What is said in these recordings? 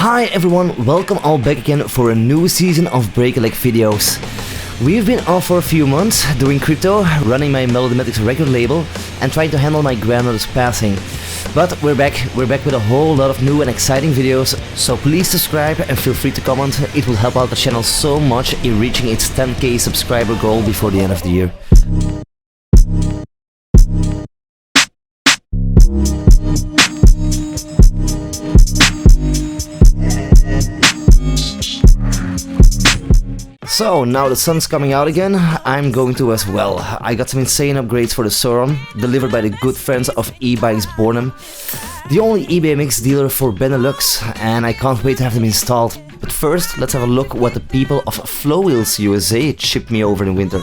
Hi everyone, welcome all back again for a new season of Break a Leg videos. We've been off for a few months doing crypto, running my Melodymatics record label and trying to handle my grandmother's passing. But we're back with a whole lot of new and exciting videos, so please subscribe and feel free to comment. It will help out the channel so much in reaching its 10k subscriber goal before the end of the year. So now the sun's coming out again, I'm going to as well. I got some insane upgrades for the Sur-Ron, delivered by the good friends of e-bikes Bornham, the only eBMX dealer for Benelux, and I can't wait to have them installed. But first, let's have a look what the people of Flowwheels USA shipped me over in winter.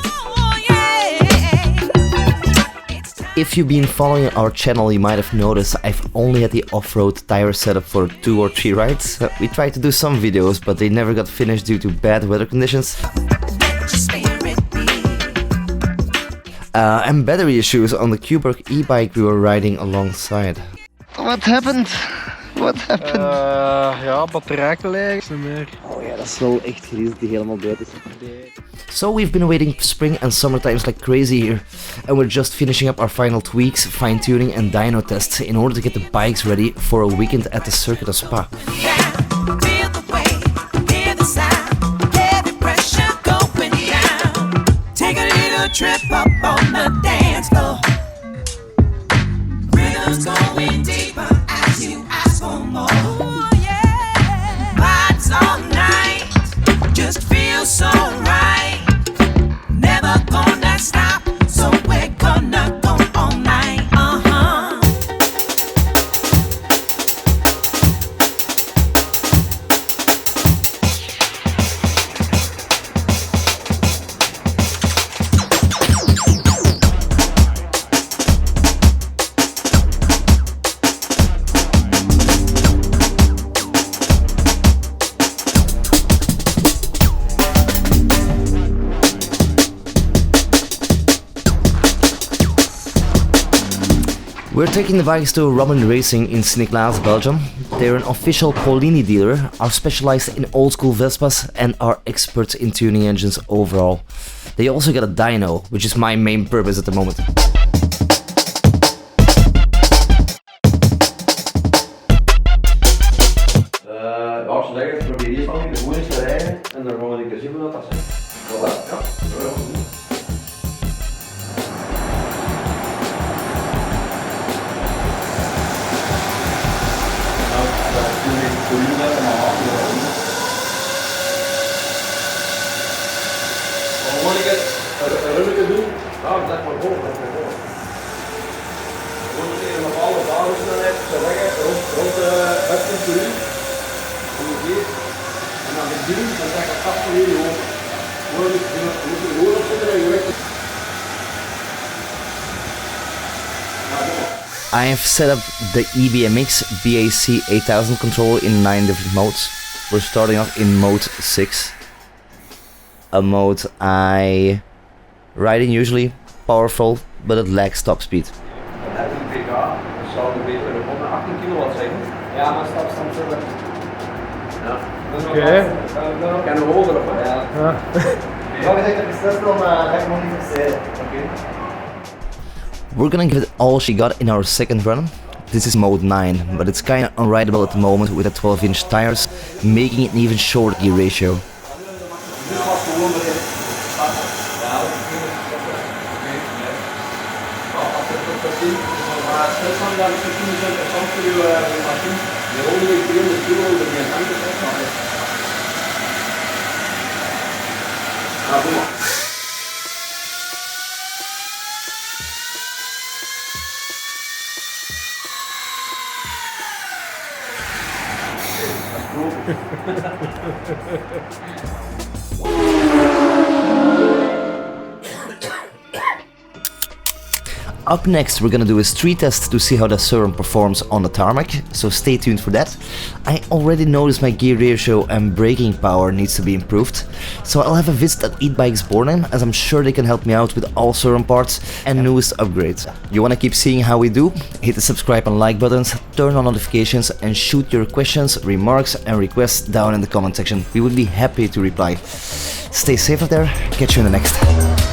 If you've been following our channel, you might have noticed I've only had the off-road tire setup for 2 or 3 rides. We tried to do some videos, but they never got finished due to bad weather conditions. And battery issues on the Kuberg e-bike we were riding alongside. What happened? What happened? Ja, batterijgelijk is niet meer. Oh ja, dat is wel echt griezelig die helemaal dood is. So we've been waiting spring and summer times like crazy here, and we're just finishing up our final tweaks, fine-tuning and dyno tests in order to get the bikes ready for a weekend at the circuit of Spa. Take a little trip up on the dance floor. Rhythm's going deeper as you ask for more. Oh, yeah. Vibes all night, just feel so right. Never gonna stop, so we're gonna go all night. We're taking the bikes to Robin Racing in Sint-Niklaas, Belgium. They're an official Polini dealer, are specialized in old school Vespas and are experts in tuning engines overall. They also got a dyno, which is my main purpose at the moment. Als je lekker probeer hier van de voeding te rijden en dan gewoon een keer zien hoe dat is. Voilà, ja, zo heel goed. Gewoon een runnetje doen, nou dat maar hoog, dat maar hoog. Gewoon tegen een bepaalde basissnelheid, zo zeggen, rond de 15 per uur. Ongeveer. En dan met die, dan zeg ik 8 per uur hoog. Gewoon moet je gewoon op zitten en je weg. I have set up the eBMX BAC 8000 controller in 9 different modes. We're starting off in mode 6. A mode I ride in usually, powerful, but it lacks top speed. Dan heb je een pk, dat zou een beetje rond de 18 kilowatt zijn. Ja, maar stapstand verder. Ja. Oké. Kan een hoger op, ja. Ja. We're gonna give it all she got in our second run. This is mode 9, but it's kinda unrideable at the moment with the 12-inch tires, making it an even shorter gear ratio. Up next we're gonna do a street test to see how the Surron performs on the tarmac, so stay tuned for that. I already noticed my gear ratio and braking power needs to be improved, so I'll have a visit at eatbikes Bornheim, as I'm sure they can help me out with all Surron parts and newest upgrades. You wanna keep seeing how we do? Hit the subscribe and like buttons, turn on notifications and shoot your questions, remarks and requests down in the comment section. We would be happy to reply. Stay safe out there, catch you in the next.